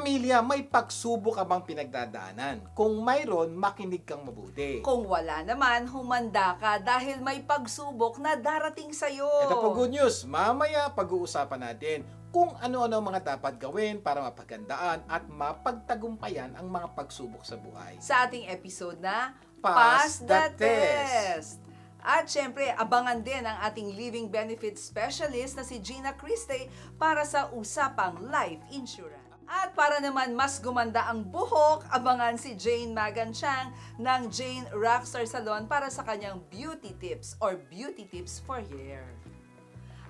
Kapamilya, may pagsubok ka bang pinagdadaanan? Kung mayroon, makinig kang mabuti. Kung wala naman, humanda ka dahil may pagsubok na darating sa'yo. Ito po good news. Mamaya pag-uusapan natin kung ano-ano ang mga dapat gawin para mapagandaan at mapagtagumpayan ang mga pagsubok sa buhay. Sa ating episode na Pass the Test. At syempre, abangan din ang ating living benefits specialist na si Gina Criste para sa usapang life insurance. At para naman mas gumanda ang buhok, abangan si Jane Maganchang ng Jane Rockstar Salon para sa kanyang beauty tips or beauty tips for hair.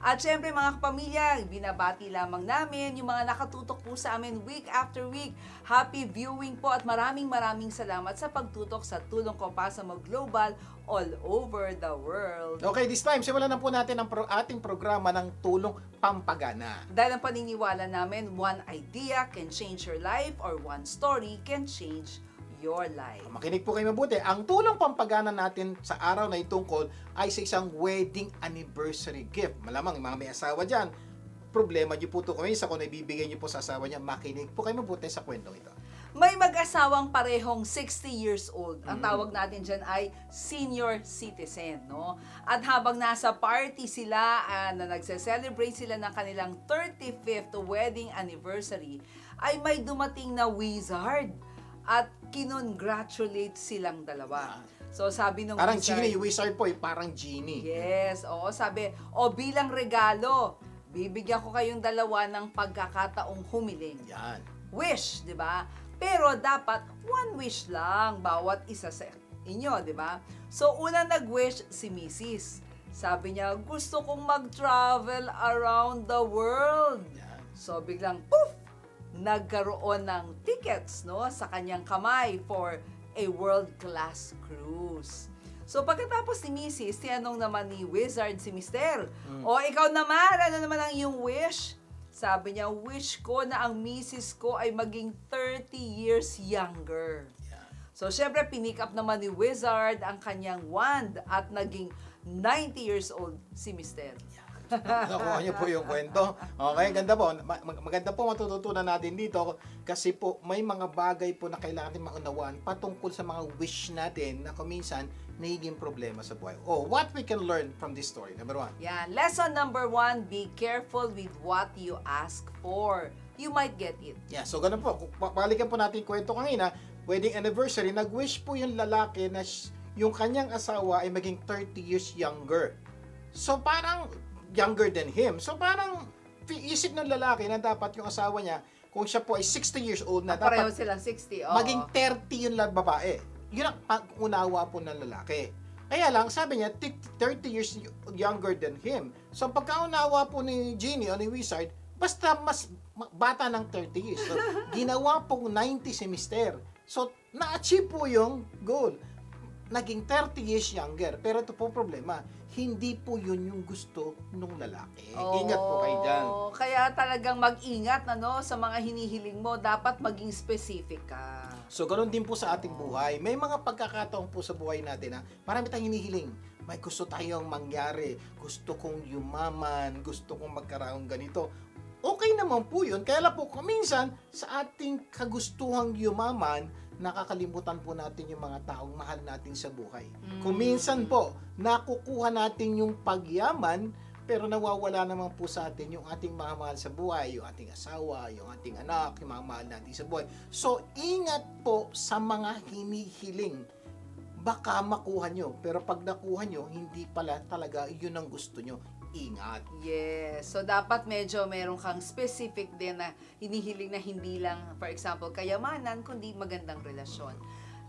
At syempre mga kapamilya, binabati lamang namin yung mga nakatutok po sa amin week after week. Happy viewing po at maraming salamat sa pagtutok sa Tulong Ko Pasa Mo Global all over the world. Okay, this time, simulan na po natin ang ating programa ng Tulong Pampagana. Dahil ang paniniwala namin, one idea can change your life or one story can change your life. Makinig po kayo mabuti. Ang tulong pampagana natin sa araw na itungkol ay sa isang wedding anniversary gift. Malamang yung mga may asawa dyan, problema nyo po ito kung isa kung ibibigay nyo po sa asawa niya, makinig po kayo mabuti sa kwentong ito. May mag-asawang parehong 60 years old. Ang tawag natin dyan ay senior citizen, no? At habang nasa party sila na nagse-celebrate sila ng kanilang 35th wedding anniversary, ay may dumating na wizard at kinongratulate silang dalawa. So sabi nung Parang wizard, genie, yung wizard po, parang genie. yes, oo, sabi, bilang regalo, bibigyan ko kayong dalawa ng pagkakataong humiling. Yan. Wish, di ba? Pero dapat one wish lang bawat isa sa inyo, di ba? So unang nag-wish si Mrs. Sabi niya, gusto kong mag-travel around the world. Yan. So biglang poof, nagkaroon ng tickets, no, sa kanyang kamay for a world-class cruise. So pagkatapos ni Mrs., tinanong naman ni Wizard si Mister, ikaw naman, ano naman ang iyong wish? Sabi niya, wish ko na ang Mrs. ko ay maging 30 years younger. Yan. So syempre, pinick up naman ni Wizard ang kanyang wand at naging 90 years old si Mister. Nakuha niyo po yung kwento. Okay, ganda po. Maganda po matututunan natin dito kasi po may mga bagay po na kailangan natin maunawaan patungkol sa mga wish natin na kuminsan nagiging problema sa buhay. What we can learn from this story? Number 1. Yan. Lesson number 1, be careful with what you ask for. You might get it. Yeah, so ganun po. Balikan po natin yung kwento kanina. Wedding anniversary, nag-wish po yung lalaki na yung kanyang asawa ay maging 30 years younger. So parang younger than him. So parang isip ng lalaki na dapat yung asawa niya, kung siya po ay 60 years old na, Pareho dapat silang 60. Oo. maging 30 yung babae. Yun ang pag-unawa po ng lalaki. Kaya lang, sabi niya, 30 years younger than him. So pagkaunawa po ni Genie o ni Wizard, basta mas bata ng 30 years. So ginawa pong 90 si Mister. So na-achieve po yung goal. Naging 30 years younger. Pero ito po problema, hindi po yun yung gusto ng lalaki. Ingat po kayo dyan. Kaya talagang mag-ingat sa mga hinihiling mo. Dapat maging specific ka. So, ganoon din po sa ating buhay. May mga pagkakataon po sa buhay natin na marami tayong hinihiling. May gusto tayong mangyari. Gusto kong yumaman. Gusto kong magkaroon ganito. Okay naman po yun. Kaya lang po, minsan, sa ating kagustuhang yumaman, nakakalimutan po natin yung mga taong mahal natin sa buhay. Kung minsan po, nakukuha natin yung pagyaman, pero nawawala naman po sa atin yung ating mga mahal sa buhay, yung ating asawa, yung ating anak, yung mga mahal natin sa buhay. So, ingat po sa mga hinihiling. Baka makuha nyo, pero pag nakuha nyo, hindi pala talaga yun ang gusto nyo. Ingat. Yes. So, dapat medyo meron kang specific din na hinihiling na hindi lang, for example, kayamanan, kundi magandang relasyon.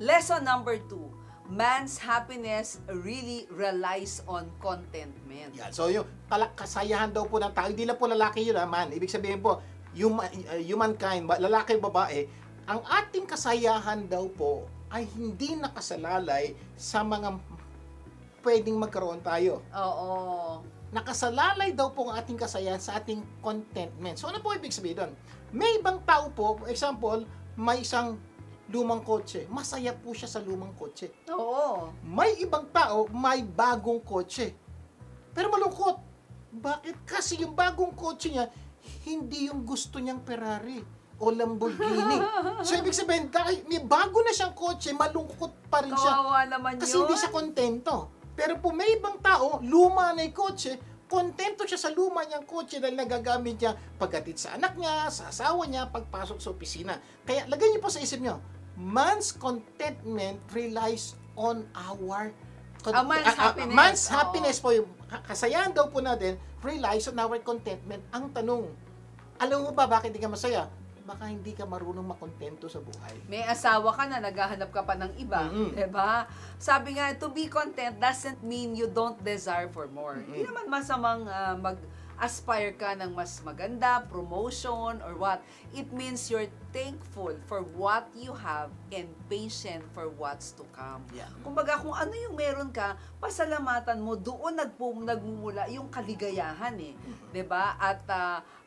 Lesson number 2, man's happiness really relies on contentment. Yan. So, yung kasayahan daw po ng tao, hindi lang po lalaki yun, man. Ibig sabihin po, humankind, lalaki, babae, ang ating kasayahan daw po ay hindi nakasalalay sa mga pwedeng magkaroon tayo. Oo. Nakasalalay daw po ang ating kasayahan sa ating contentment. So, ano po ibig sabihin doon? May ibang tao po, for example, may isang lumang kotse. Masaya po siya sa lumang kotse. Oo. May ibang tao, may bagong kotse. Pero malungkot. Bakit? Kasi yung bagong kotse niya, hindi yung gusto niyang Ferrari. O o Lamborghini. So, ibig sabihin, dahil may bago na siyang kotse, malungkot pa rin siya. Kawawa naman Kasi yun. hindi siya kontento. Pero po may ibang tao, luma na yung kotse, kontento siya sa luma niyang kotse dahil nagagamit niya pagkatid sa anak niya, sa asawa niya, pagpasok sa opisina. Kaya lagay niyo po sa isip niyo, man's contentment relies on our man's happiness. happiness po, yung kasayahan daw po natin relies on our contentment. Ang tanong, alam mo ba bakit hindi ka masaya? Baka hindi ka marunong makontento sa buhay. May asawa ka na, naghahanap ka pa ng iba. Diba? Sabi nga, to be content doesn't mean you don't desire for more. Hindi naman masamang mag-aspire ka ng mas maganda, promotion, or what. It means you're thankful for what you have and patient for what's to come. Yeah. Kumbaga, kung ano yung meron ka, pasalamatan mo, doon nagmumula yung kaligayahan eh. 'Di ba? At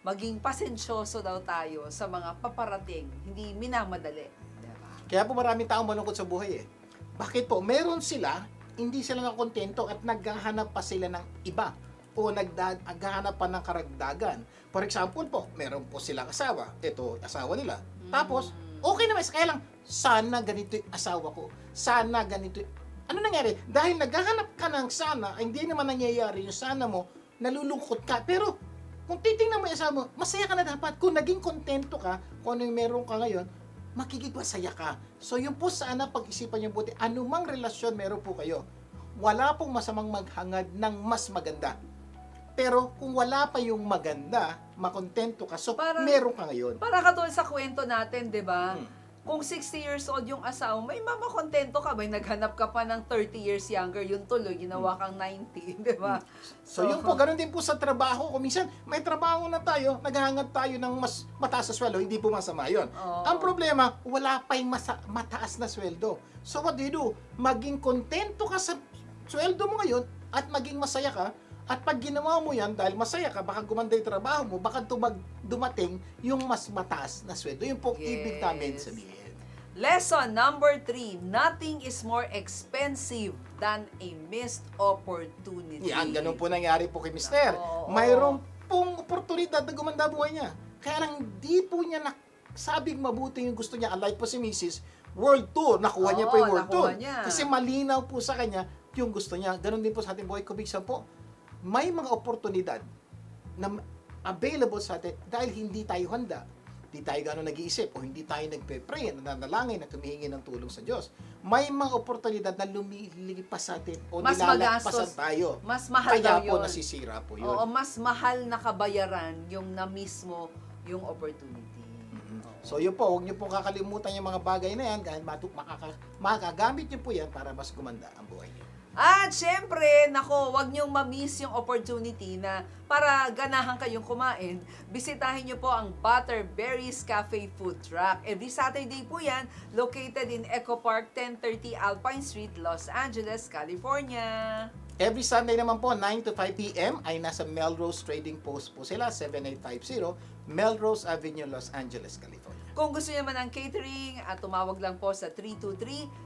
maging pasensyoso daw tayo sa mga paparating, hindi minamadali. 'Di ba? Kaya po maraming taong malungkot sa buhay eh. Bakit po? Meron sila, hindi sila nakontento at naghahanap pa sila ng iba o naghahanap pa ng karagdagan. For example po, meron po silang asawa. Ito, asawa nila. Tapos, okay naman. Kaya lang, sana ganito yung asawa ko. Sana ganito. Ano nangyari? Dahil naghahanap ka ng sana, hindi naman nangyayari yung sana mo, nalulungkot ka. Pero, kung titingnan mo yung asawa mo, masaya ka na dapat. Kung naging kontento ka, kung ano yung meron ka ngayon, makikipasaya ka. So, yun po sana pag-isipan yung buti. Anumang relasyon meron po kayo, wala pong masamang maghangad ng mas maganda. Pero kung wala pa yung maganda, makontento ka, so meron ka ngayon. Para katulad sa kwento natin, di ba? Kung 60 years old yung asawa, may mamakontento ka, may naghanap ka pa ng 30 years younger, yung tuloy, ginawa kang 90, di ba? So yun po, ganun din po sa trabaho. Kung minsan, may trabaho na tayo, naghahangad tayo ng mas mataas na sweldo, hindi po masama yun. Ang problema, wala pa yung mataas na sweldo. So what do you do? Maging kontento ka sa sweldo mo ngayon, at maging masaya ka. At pag ginawa mo yan, dahil masaya ka, baka gumanda yung trabaho mo, baka dumating yung mas mataas na sweldo. Yun po ibig namin sabihin. Lesson number 3, nothing is more expensive than a missed opportunity. Yan, ganun po nangyari po kay Mister. Mayroon pong oportunidad na gumanda buhay niya. Kaya lang, di po niya sabing mabuti yung gusto niya. Unlike po si Mrs. World Tour, nakuha niya po yung World Tour. Kasi malinaw po sa kanya yung gusto niya. Ganun din po sa ating buhay. Kubiksan po, may mga oportunidad na available sa atin dahil hindi tayo handa. Hindi tayo gano'n nag-iisip o hindi tayo nagpe-pray, nananalangin at humihingi ng tulong sa Diyos. May mga oportunidad na lumilipas sa atin o nilalagpasan tayo. Mas mahal Kaya daw po yun. nasisira po yun. Oo, mas mahal na kabayaran yung na-miss mo yung opportunity. So yun po, huwag niyo po kakalimutan yung mga bagay na yan dahil makagamit niyo po yan para mas gumanda ang buhay niyo. At syempre, nako, wag niyong ma-miss yung opportunity na para ganahan kayong kumain, bisitahin niyo po ang Butterberries Cafe Food Truck. Every Saturday po yan, located in Eco Park, 1030 Alpine Street, Los Angeles, California. Every Sunday naman po, 9 to 5 p.m. ay nasa Melrose Trading Post po sila, 7850 Melrose Avenue, Los Angeles, California. Kung gusto niyo naman ng catering, tumawag lang po sa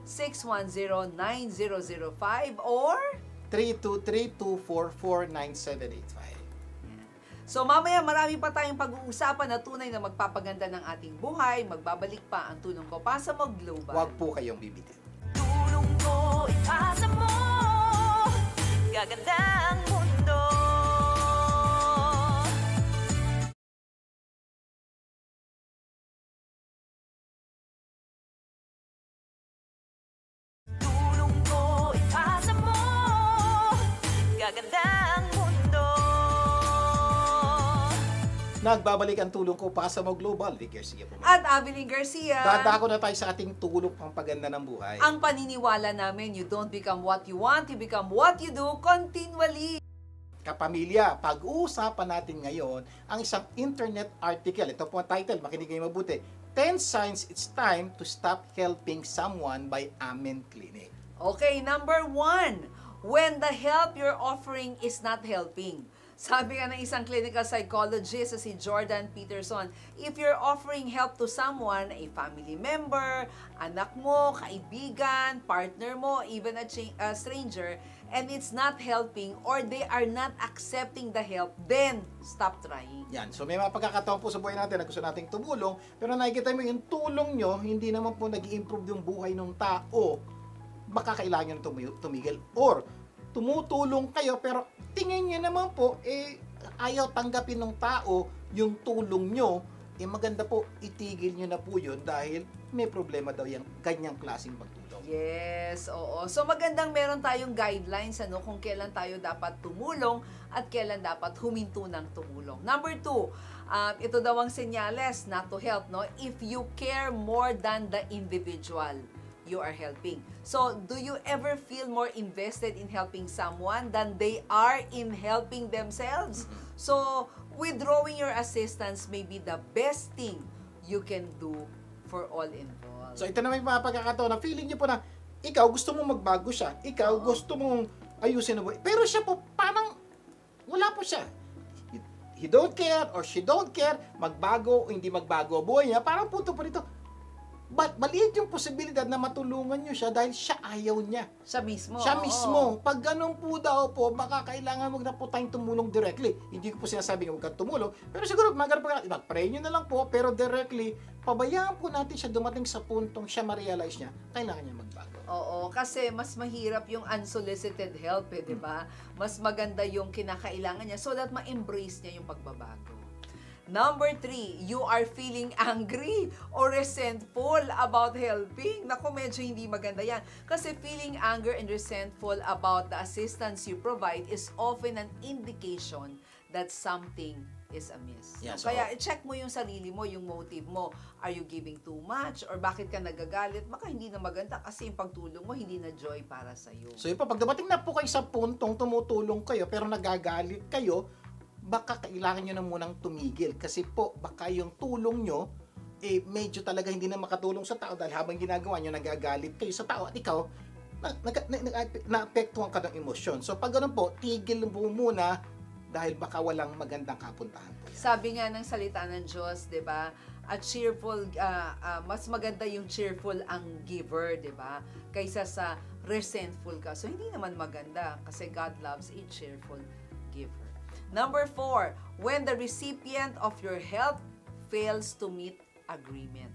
323-610-9005 or 323-244-9785. So mamaya marami pa tayong pag-uusapan na tunay na magpapaganda ng ating buhay. Magbabalik pa ang tulong ko Pasa Mo Global. Huwag po kayong bibitin. Tulong ko ipasa mo, gaganda ang mundo. Tulong ko ipasa mo, gaganda ang mundo. Nagbabalik ang tulong ko Pasa Mo Global. Rick Garcia po. At Abilene Garcia. Dadako na tayo sa ating tulong pang paganda ng buhay. Ang paniniwala namin, you don't become what you want, you become what you do continually. Kapamilya, pag-uusapan natin ngayon ang isang internet article. Ito po ang title, makinig kayo mabuti. 10 signs it's time to stop helping someone by Amen Clinic. Okay, number 1, when the help you're offering is not helping. Sabi nga ng isang clinical psychologist si Jordan Peterson, if you're offering help to someone, a family member, anak mo, kaibigan, partner mo, even a stranger, and it's not helping or they are not accepting the help, then stop trying. Yan. So may mga pagkakataon po sa buhay natin na gusto nating tumulong, pero nakikita mo yung tulong nyo, hindi naman po nag-i-improve yung buhay ng tao, baka kailangan nyo tumigil. Or, tumutulong kayo, pero tingin nyo naman po, ayaw tanggapin ng tao yung tulong nyo, maganda po, itigil nyo na po yun dahil may problema daw yung ganyang klaseng pagtulong. Yes, oo. So magandang meron tayong guidelines kung kailan tayo dapat tumulong at kailan dapat huminto ng tumulong. Number 2, ito daw ang senyales not to help, no? If you care more than the individual you are helping. So, do you ever feel more invested in helping someone than they are in helping themselves? So, withdrawing your assistance may be the best thing you can do for all involved. So ito naman yung mga pagkakataon na feeling niyo po na ikaw gusto mong magbago siya, ikaw gusto mong ayusin ang buhay. Pero siya po parang wala po siya. He don't care or she don't care, magbago o hindi magbago ang buhay niya, parang punto po rito. But maliit yung posibilidad na matulungan niyo siya dahil siya ayaw niya. Siya mismo. Siya oo. mismo. Pag ganun po daw po, baka kailangan wag na po tayong tumulong directly. Hindi ko po sinasabing huwag kang tumulong. Pero siguro, mag-pray nyo na lang po, pero directly, pabayaan po natin siya dumating sa puntong siya ma-realize niya, kailangan niya magbago. Oo, kasi mas mahirap yung unsolicited help, di ba? Mas maganda yung kinakailangan niya so that ma-embrace niya yung pagbabago. Number 3, you are feeling angry or resentful about helping. Naku, medyo hindi maganda yan. Kasi feeling anger and resentful about the assistance you provide is often an indication that something is amiss. Yeah, So, kaya i-check mo yung sarili mo, yung motive mo. Are you giving too much? Or bakit ka nagagalit? Baka hindi na maganda kasi yung pagtulong mo hindi na joy para sa'yo. So yun po, pag dumating na po kayo sa puntong tumutulong kayo pero nagagalit kayo, baka kailangan nyo na munang tumigil. Kasi po, baka yung tulong nyo, medyo talaga hindi na makatulong sa tao dahil habang ginagawa nyo, nagagalit kayo sa tao at ikaw, naapektuhan ka ng emosyon. So pag ganun po, tigil mo muna dahil baka walang magandang kapuntahan po. Sabi nga ng salita ng Diyos, 'di ba? A cheerful mas maganda yung cheerful ang giver, 'di ba? Kaysa sa resentful ka. So hindi naman maganda kasi God loves a cheerful giver. Number 4, when the recipient of your help fails to meet agreement.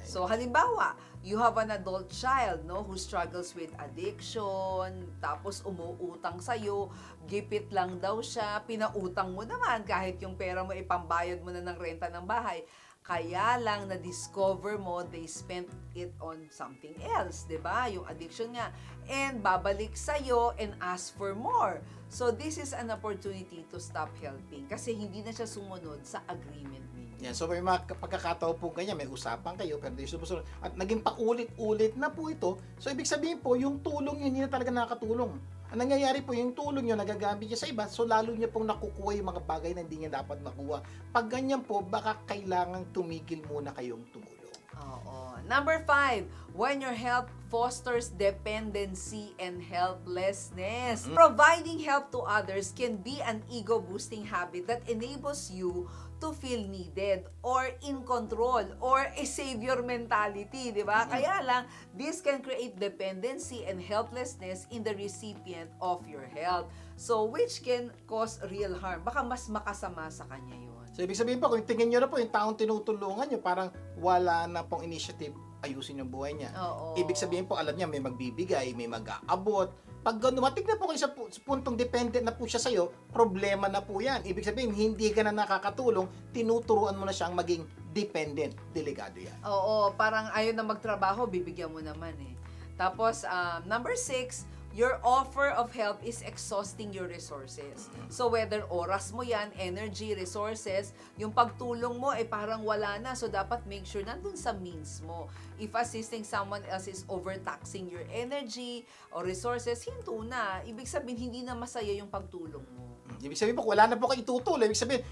So halimbawa, you have an adult child who struggles with addiction, tapos umuutang sa'yo, gipit lang daw siya, pinautang mo naman kahit yung pera mo ipambayad mo na ng renta ng bahay. Kaya lang na-discover mo, they spent it on something else, 'di ba? Yung addiction nga. And babalik sa'yo and ask for more. So this is an opportunity to stop helping kasi hindi na siya sumunod sa agreement ninyo. Yan, so may mga pagkakataon po ganyan, may usapan kayo, pero di sumusunod. At naging paulit-ulit na po ito. So ibig sabihin po, yung tulong yun, hindi na talaga nakakatulong. Ang nangyayari po, yung tulong nyo, nagagamit niya sa iba, so lalo niya pong nakukuha yung mga bagay na hindi niya dapat makuha. Pag ganyan po, baka kailangang tumigil muna kayong tumulong. Oo. Number 5, when your help fosters dependency and helplessness. Providing help to others can be an ego-boosting habit that enables you to feel needed or in control or a savior mentality, di ba? Kaya lang, this can create dependency and helplessness in the recipient of your help. So, which can cause real harm. Baka mas makasama sa kanya yun. So, ibig sabihin po, kung tingin nyo na po, yung taong tinutulungan nyo, parang wala na pong initiative, ayusin yung buhay niya. Oo. Ibig sabihin po, alam niya, may magbibigay, may mag-aabot. Pag dumating na po kayo sa puntong dependent na po siya sa'yo, problema na po yan. Ibig sabihin, hindi ka na nakakatulong, tinuturuan mo na siyang maging dependent. Delikado yan. Oo, parang ayaw na magtrabaho, bibigyan mo naman eh. Tapos, number 6, your offer of help is exhausting your resources. So, whether oras mo yan, energy, resources, yung pagtulong mo ay parang wala na. So, dapat make sure nandun sa means mo. If assisting someone else is overtaxing your energy or resources, hinto na. Ibig sabihin, hindi na masaya yung pagtulong mo. Ibig sabihin po, wala na po kayo itutulong. Ibig sabihin,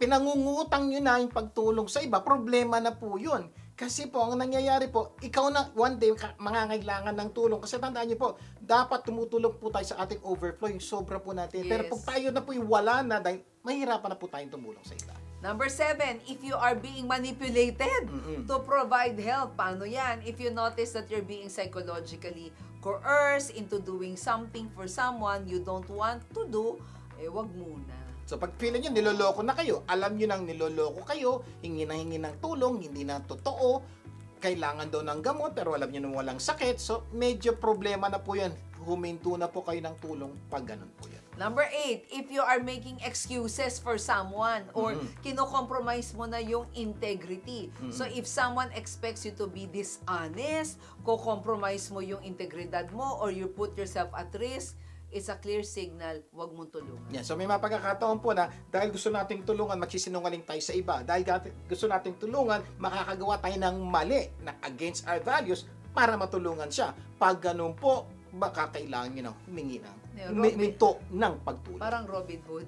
pinangungutang nyo na yung pagtulong sa iba, problema na po yun. Kasi po, ang nangyayari po, ikaw na one day mangangailangan ng tulong. Kasi tandaan niyo po, dapat tumutulong po tayo sa ating overflow, yung sobra po natin. Yes. Pero pag tayo na po yung wala na, dahil mahirapan na po tayong tumulong sa iba. Number 7, if you are being manipulated to provide help, paano yan? If you notice that you're being psychologically coerced into doing something for someone you don't want to do, wag muna. So pag feeling nyo, niloloko na kayo, alam nyo nang niloloko kayo, hingi ng tulong, hindi na totoo, kailangan daw ng gamot, pero alam nyo na walang sakit, so medyo problema na po yan. Huminto na po kayo ng tulong pag ganun po yan. Number 8, if you are making excuses for someone or kino-compromise mo na yung integrity. So if someone expects you to be dishonest, ko-compromise mo yung integridad mo or you put yourself at risk, it's a clear signal, wag mong tulungan. Yeah, so may mga pagkakataon po na dahil gusto nating tulungan, magsisinungaling tayo sa iba. Dahil gusto nating tulungan, makakagawa tayo ng mali na against our values para matulungan siya. Pag ganun po, baka kailangan nyo na humingi ng minto ng pagtulong. Parang Robin Hood.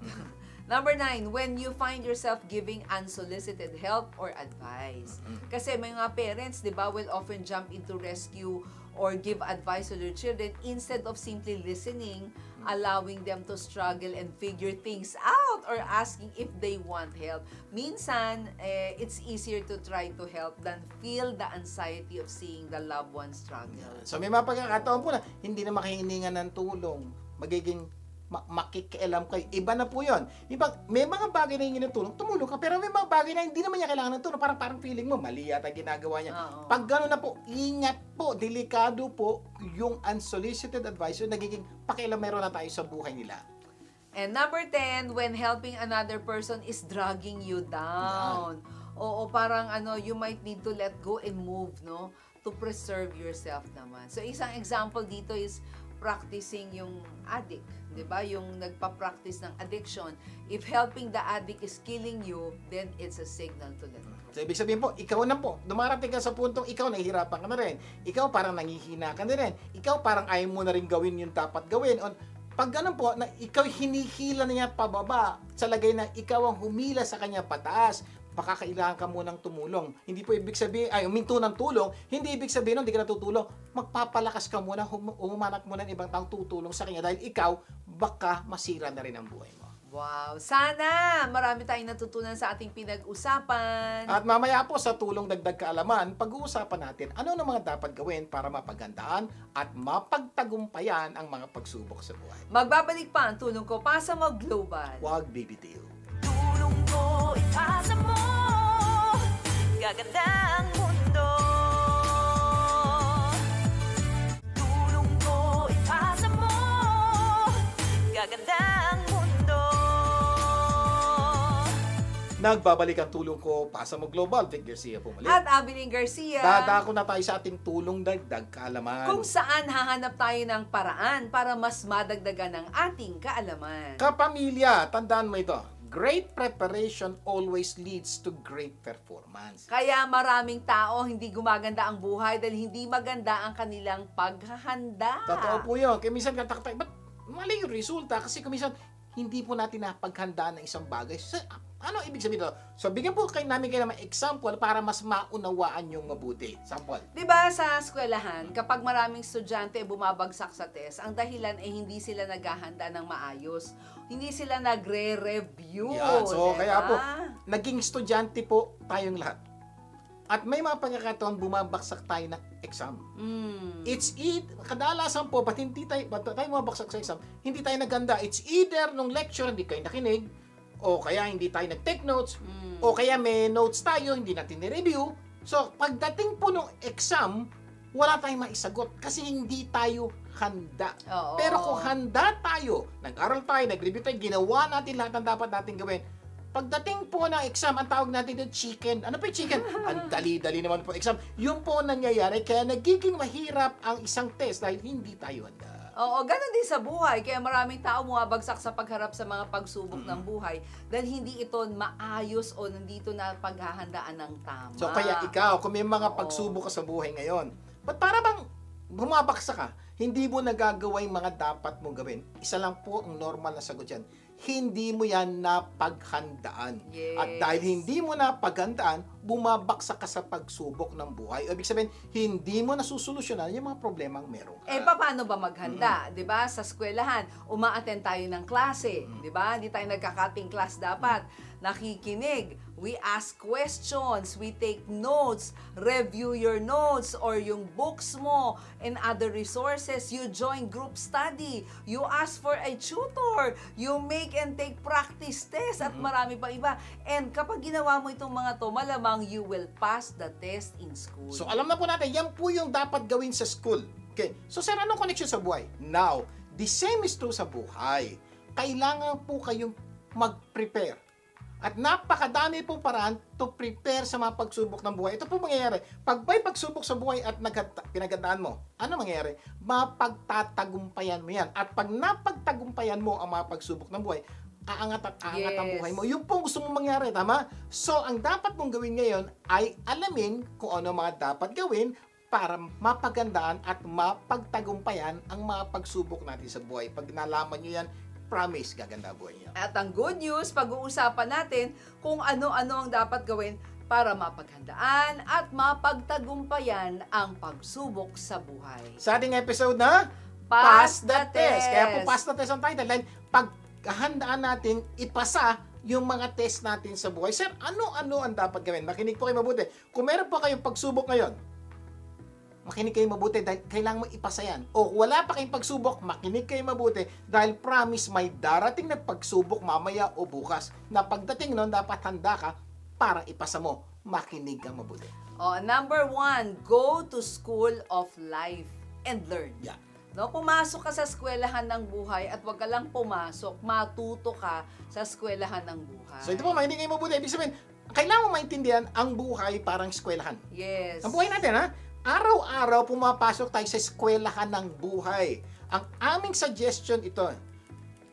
Number 9, when you find yourself giving unsolicited help or advice. Kasi may mga parents, di ba, will often jump into rescue or give advice to their children instead of simply listening, allowing them to struggle and figure things out or asking if they want help. Minsan, it's easier to try to help than feel the anxiety of seeing the loved one struggle. So may mga pagkakataon po na hindi na makahiningan ng tulong, magiging makikialam kayo. Iba na po yun. May mga bagay na hingin ng tulong, tumulong ka, pero may mga bagay na hindi naman niya kailangan ng tulong, parang feeling mo, mali yata ginagawa niya. Pag gano'n na po, ingat po, delikado po yung unsolicited advice, yung nagiging pakialamero na tayo sa buhay nila. And number 10, when helping another person is dragging you down. Oo, parang you might need to let go and move, no? To preserve yourself naman. So, isang example dito is practicing yung addict, 'di ba? Yung nagpa-practice ng addiction. If helping the addict is killing you, then it's a signal to let go. So, ibig sabihin po, ikaw na po, dumarating ka sa puntong ikaw nahihirapan ka na rin. Ikaw parang nangihina ka na rin. Ikaw parang ayaw mo na rin gawin yung dapat gawin. Pag ganun po, na ikaw hinihila na niya pababa, sa lagay na ikaw ang humila sa kanya pataas, baka kailangan ka munang tumulong. Hindi po ibig sabihin, huminto ng tulong, hindi ibig sabihin hindi ka natutulong. Magpapalakas ka muna, humanak muna ng ibang taong tutulong sa kanya dahil ikaw, baka masira na rin ang buhay mo. Wow! Sana marami tayong natutunan sa ating pinag-usapan. At mamaya po sa tulong dagdag kaalaman, pag-uusapan natin ano na mga dapat gawin para mapagandaan at mapagtagumpayan ang mga pagsubok sa buhay. Magbabalik pa ang tulong ko para sa mga global. Huwag bibitiw. Tulong ko, ipasa mo. Gaganda ang mundo. Tulong ko, ipasa mo. Gaganda ang mundo. Nagbabalik ang tulong ko, Pasa Mo Global, Vic Garcia po muli. At Abiling Garcia. Dadako na tayo sa ating tulong dagdag kaalaman. Kung saan hahanap tayo ng paraan para mas madagdagan ang ating kaalaman. Kapamilya, tandaan mo ito. Great preparation always leads to great performance. Kaya maraming tao hindi gumaganda ang buhay dahil hindi maganda ang kanilang paghahanda. Totoo po yun. Kaya minsan katakatay, ba't mali yung resulta? Kasi minsan hindi po natin napaghandaan ng isang bagay. So, ano ibig sabihin ito? So, bigyan po namin kayo ng example para mas maunawaan yung mabuti. Sample. Diba sa eskwelahan, kapag maraming estudyante bumabagsak sa test, ang dahilan ay hindi sila naghahanda ng maayos. Hindi sila nagre-review. Yeah, so diba? kaya po, naging estudyante po tayong lahat. At may mga pagkakataon bumabagsak tayo ng exam. Kadalasan po, ba't tayo bumabagsak sa exam? Hindi tayo naganda. It's either nung lecture hindi kayo nakinig, o kaya hindi tayo nag-take notes, o kaya may notes tayo, hindi natin ni-review. So, pagdating po nung exam, wala tayong maisagot kasi hindi tayo handa. Oo. Pero kung handa tayo, nag-aral tayo, nag-review tayo, ginawa natin lahat ng dapat natin gawin, pagdating po ng exam, ang tawag natin yung chicken. Ano po yung chicken? Ang dali-dali naman po exam. Yun po nangyayari, kaya nagiging mahirap ang isang test dahil hindi tayo handa. Oo, ganun din sa buhay. Kaya maraming tao bumabagsak sa pagharap sa mga pagsubok ng buhay dahil hindi ito maayos o nandito na paghahandaan ng tama. So kaya ikaw, kung may mga pagsubok ka sa buhay ngayon, ba't para bang bumabagsak ka? Hindi mo nagagawa yung mga dapat mong gawin. Isa lang po ang normal na sagot yan. Hindi mo yan napaghandaan. Yes. At dahil hindi mo napaghandaan, bumabaksak ka sa pagsubok ng buhay. Ibig sabihin, hindi mo nasusolusyonan yung mga problemang meron ka. Paano ba maghanda? 'Di ba? Sa eskwelahan, uma-attend tayo ng klase, 'di ba? Hindi tayo nagka-cutting class dapat. Nakikinig. We ask questions, we take notes, review your notes or yung books mo and other resources. You join group study, you ask for a tutor, you make and take practice test at marami pa iba. And kapag ginawa mo itong mga to, malamang you will pass the test in school. So alam na po natin, yan po yung dapat gawin sa school. Okay. So sir, anong connection sa buhay? Now, the same is true sa buhay. Kailangan po kayong mag-prepare. At napakadami pong paraan to prepare sa mga pagsubok ng buhay. Ito po mangyayari. Pag may pagsubok sa buhay at pinagandaan mo, ano mangyayari? Mapagtatagumpayan mo yan. At pag napagtagumpayan mo ang mga pagsubok ng buhay, aangat at aangat ang buhay mo. Yung pong gusto mong mangyari, tama? So, ang dapat mong gawin ngayon ay alamin kung ano mga dapat gawin para mapagandaan at mapagtagumpayan ang mga pagsubok natin sa buhay. Pag nalaman nyo yan, promise, gaganda ang buhay niyo. At ang good news, pag-uusapan natin kung ano-ano ang dapat gawin para mapaghandaan at mapagtagumpayan ang pagsubok sa buhay. Sa ating episode na Pass the Test. Kaya po pass the test ang title. Dahil paghandaan natin ipasa yung mga test natin sa buhay. Sir, ano-ano ang dapat gawin? Makinig po kayo mabuti. Kung meron po kayong pagsubok ngayon, makinig kayo mabuti dahil kailangan mo ipasa yan. O wala pa kayong pagsubok, makinig kayo mabuti dahil promise may darating na pagsubok mamaya o bukas na pagdating nun, dapat handa ka para ipasa mo. Makinig kang mabuti. Number 1, go to school of life and learn. Yeah. No, pumasok ka sa eskwelahan ng buhay at wag ka lang pumasok, matuto ka sa eskwelahan ng buhay. So ito po, makinig kayo mabuti. Ibig sabihin, kailangan mo maintindihan ang buhay parang eskwelahan. Yes. Ang buhay natin, ha? Araw-araw pumapasok tayo sa eskwelahan ng buhay. Ang aming suggestion ito,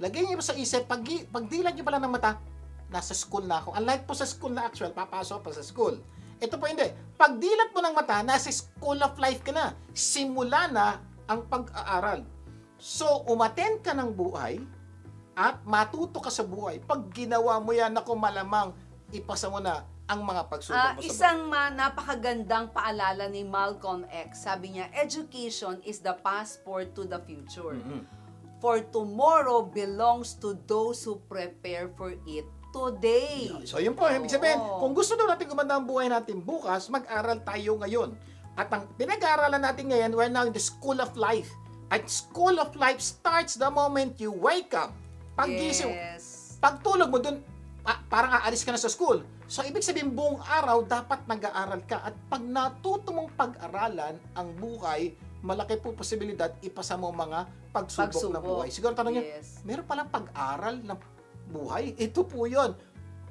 lagay niyo sa isip, pagdilat niyo pala ng mata, nasa school na ako. Unlike po sa school na actual, papasok pa sa school. Ito po hindi. Pagdilat mo ng mata, nasa school of life ka na. Simula na ang pag-aaral. So, umattend ka ng buhay at matuto ka sa buhay. Pag ginawa mo yan, ako malamang ipasa mo na ang mga pagsubok mo sa Isang napakagandang paalala ni Malcolm X. Sabi niya, education is the passport to the future. For tomorrow belongs to those who prepare for it today. So yun po, ibig sabihin, kung gusto daw natin gumanda ang buhay natin bukas, mag-aral tayo ngayon. At ang pinag-aaralan natin ngayon, we're now in the school of life. At school of life starts the moment you wake up. Pag-gising, pagtulog mo dun, parang aalis ka na sa school. So, ibig sabihin, buong araw, dapat nag-aaral ka. At pag natuto mong pag-aralan ang buhay, malaki po posibilidad ipasa mo mga pagsubok ng buhay. Siguro tanong niya, meron palang pag-aral ng buhay? Ito po yun.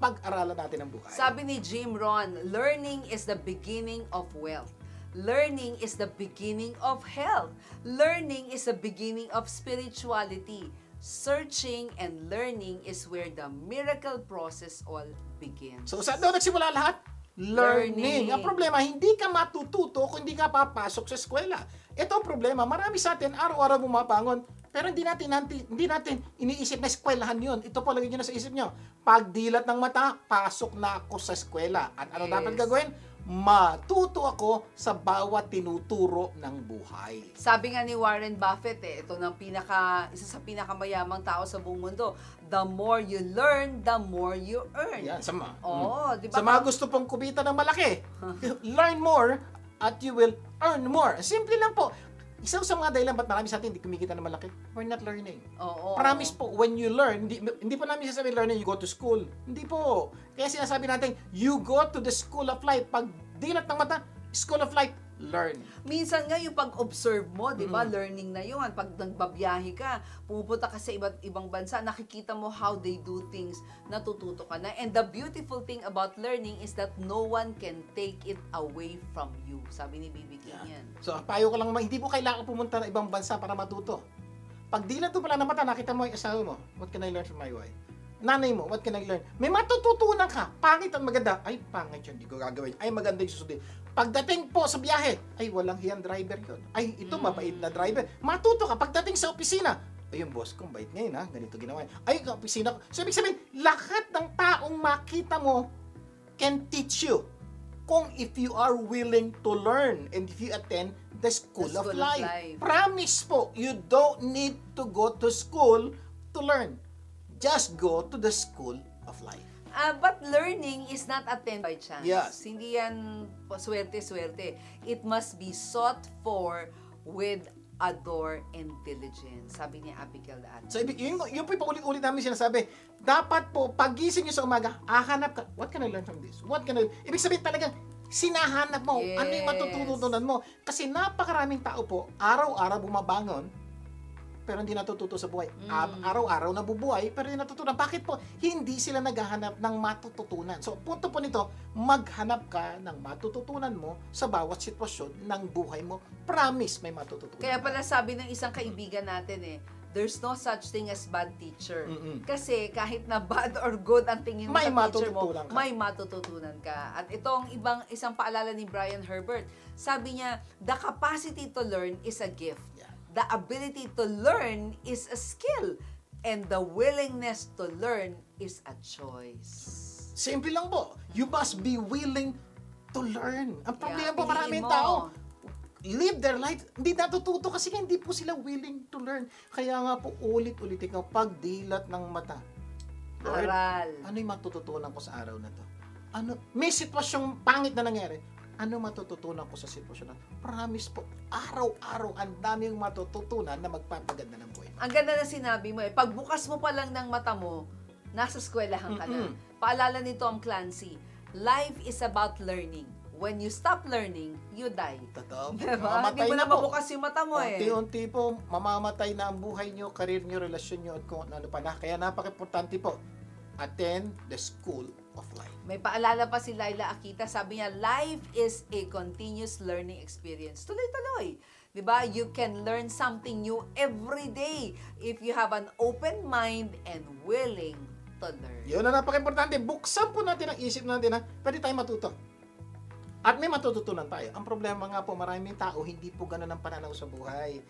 Pag-aralan natin ang buhay. Sabi ni Jim Rohn, learning is the beginning of wealth. Learning is the beginning of health. Learning is the beginning of spirituality. Searching and learning is where the miracle process all begins. So, saan daw nagsimula lahat? Learning. Ang problema, hindi ka matututo kung hindi ka papasok sa eskwela. Ito ang problema. Marami sa atin, araw-araw bumabangon, pero hindi natin iniisip na eskwelahan yun. Ito po, lagay nyo na sa isip nyo. Pagdilat ng mata, pasok na ako sa eskwela. At ano dapat gagawin? Matuto ako sa bawat tinuturo ng buhay. Sabi nga ni Warren Buffett, ito ng isa sa pinakamayamang tao sa buong mundo, the more you learn, the more you earn. Yan, sama. Di ba? Sa mga gusto pong kumita ng malaki, learn more at you will earn more. Simple lang po. Isa sa mga dahilan ba't marami sa atin hindi kumikita ng malaki? We're not learning. Promise po, when you learn, hindi po namin sasabihin learning, you go to school. Hindi po. Kaya sinasabi natin, you go to the school of life. Pag dilat ng mata, school of life, learn. Minsan nga yung pag-observe mo, di ba, learning na yun. Pag nagbabiyahe ka, pumupunta ka sa iba't ibang bansa, nakikita mo how they do things, natututo ka na. And the beautiful thing about learning is that no one can take it away from you. Sabi ni B.B. King yan. So, payo ko lang, hindi po kailangan pumunta ng ibang bansa para matuto. Pag dilat mo pala ng mata, nakita mo yung asawa mo, what can I learn from my wife? Nanay mo, what can I learn? May matututunan ka. Pangit at maganda. Ay, pangit yun. Hindi ko gagawin. Ay, maganda yung susundin. Pagdating po sa biyahe, ay, walang hiyang driver yun. Ay, ito, mabait na driver. Matuto ka. Pagdating sa opisina, ay, yung boss ko, bait ngayon, ha? Ganito ginawa. Ay, yung opisina ko. So, ibig sabihin, lahat ng taong makita mo can teach you. Kung if you are willing to learn and if you attend the school of life. Promise po, you don't need to go to school to learn. Just go to the school of life. But learning is not attained by chance. Yes. Hindi yan swerte-swerte. It must be sought for with adore and diligence. Sabi ni Abigail At. So, yung po paulit-ulit namin sinasabi, dapat po, pagising nyo sa umaga, hahanap ka, what can I learn from this? What can I... Ibig sabihin talagang, sinahanap mo, ano yung matututunan mo. Kasi napakaraming tao po, araw-araw bumabangon, pero hindi natututo sa buhay. Araw-araw nabubuhay, pero hindi natutunan. Bakit po? Hindi sila naghahanap ng matututunan. So, punto po nito, maghanap ka ng matututunan mo sa bawat sitwasyon ng buhay mo. Promise, may matututunan. Kaya pala sabi ng isang kaibigan natin there's no such thing as bad teacher. Kasi kahit na bad or good ang tingin mo May sa teacher mo, matututunan ka. may matututunan ka. At itong isang paalala ni Brian Herbert, sabi niya, the capacity to learn is a gift. The ability to learn is a skill. And the willingness to learn is a choice. Simple lang po. You must be willing to learn. Ang problema po, piliin maraming mo. tao, live their life, hindi natututo kasi hindi po sila willing to learn. Kaya nga po, ulit-ulitin ka, pagdilat ng mata. Lord, Aral. ano yung matututunan ko sa araw na to? May sitwasyong pangit na nangyari. Ano matututunan ko sa sitwasyon na? Promise po, araw-araw, ang dami yung matututunan na magpapaganda ng buhay. Ang ganda na sinabi mo pagbukas mo pa lang ng mata mo, nasa eskwelahan ka na. Paalala ni Tom Clancy, life is about learning. When you stop learning, you die. Totoo. Diba? Hindi mo na mabukas yung mata mo Unti-unti po, mamamatay na ang buhay nyo, karir nyo, relasyon nyo, at kung ano pa na. Kaya napaka-importante po, attend the school of life. May paalala pa si Laila Akita, sabi niya, life is a continuous learning experience. Tuloy-tuloy. Diba? You can learn something new every day if you have an open mind and willing to learn. Yun na napaka-importante. Buksan po natin ang isip natin na pwede tayo matuto. At may matututunan tayo. Ang problema nga po, maraming tao, hindi po ganun ang pananaw sa buhay.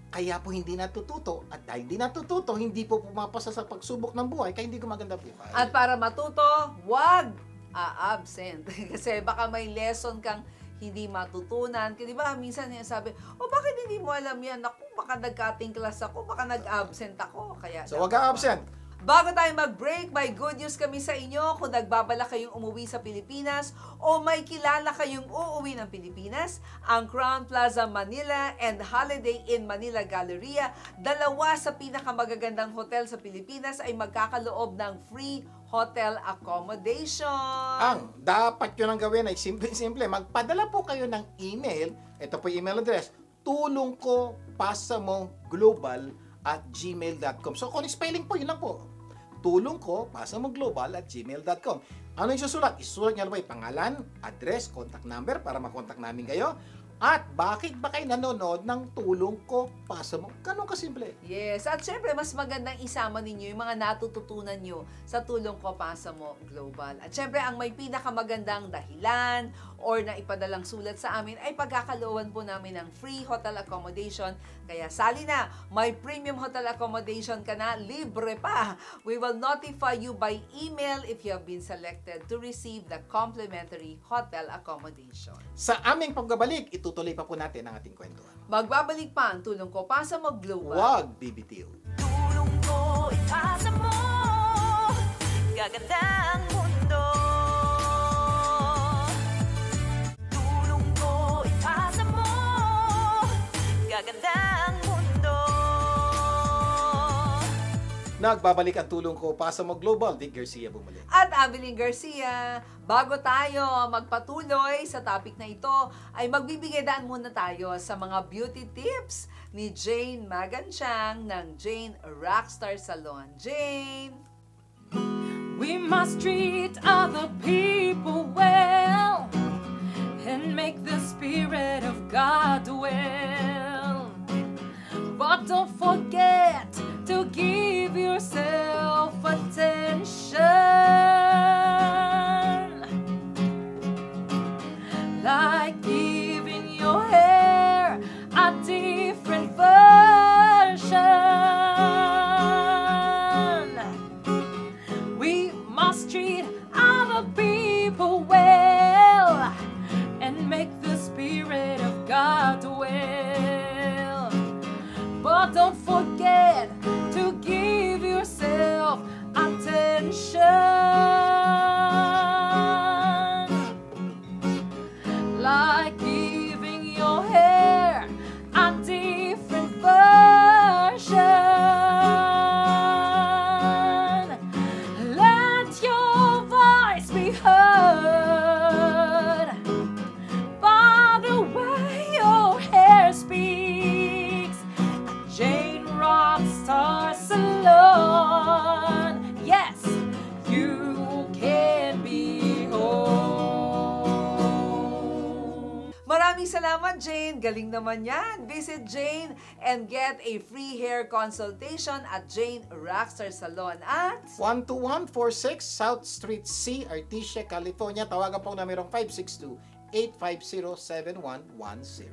Kaya po hindi natututo. At dahil hindi natututo, hindi po pumapasa sa pagsubok ng buhay, kaya hindi gumaganda buhay. At para matuto, wag absent. Kasi baka may lesson kang hindi matutunan. Kasi di ba, minsan sabi, bakit hindi mo alam yan? Ako, baka nag-cutting class ako, baka nag-absent ako. Kaya So, wag ka absent. Bago tayo mag-break, may good news kami sa inyo kung nagbabala kayong umuwi sa Pilipinas o may kilala kayong uuwi ng Pilipinas. Ang Crown Plaza Manila and Holiday Inn Manila Galleria, dalawa sa pinakamagagandang hotel sa Pilipinas, ay magkakaloob ng free hotel accommodation. Ang dapat nyo nang gawin ay simple-simple. Magpadala po kayo ng email. Ito po yung email address. tulongkopasamoglobal@gmail.com. So, kung spelling po, yun lang po. tulongkopasamoglobal@gmail.com. Ano yung susulat? Isusulat nyo lang po yung pangalan, address, contact number para makontak namin kayo. At bakit ba kayo nanonood ng Tulong Ko Pasa Mo? Ganun kasimple. Yes, at syempre mas magandang isama ninyo yung mga natututunan nyo sa Tulong Ko Pasa Mo Global. At syempre ang may pinakamagandang dahilan or na ipadalang sulat sa amin ay pagkakalooban po namin ng free hotel accommodation. Kaya sali na, may premium hotel accommodation ka na, libre pa. We will notify you by email if you have been selected to receive the complimentary hotel accommodation. Sa aming pagbabalik, itutuloy pa po natin ang ating kwentuhan. Magbabalik pa ang Tulong Ko Pasa Mo Global. Huwag bibitiw. Tulong ko, ipasa mo. Gaganda ang mundo. Tulong ko, ipasa mo. Gaganda ang mundo. Nagbabalik ang Tulong Ko Pasa Mo Global. Vic Garcia bumalik. At Abilene Garcia, bago tayo magpatuloy sa topic na ito, ay magbibigay daan muna tayo sa mga beauty tips ni Jane Maganchang ng Jane Rockstar Salon. Jane! We must treat other people well and make the Spirit of God dwell. But don't forget to give yourself attention. Like giving your hair a different version. We must treat other people well and make the Spirit of God dwell. But don't forget to give yourself attention. your hair a different version. Let your voice be heard by the way your hair speaks. Jane Rockstar Salon. Yes, you can be home. Maraming salamat, Jane. Galing naman yan. Visit Jane and get a free hair consultation at Jane Rockstar Salon at 12146 South Street C, Artesia, California. Tawagan po numerong 562-850-7110.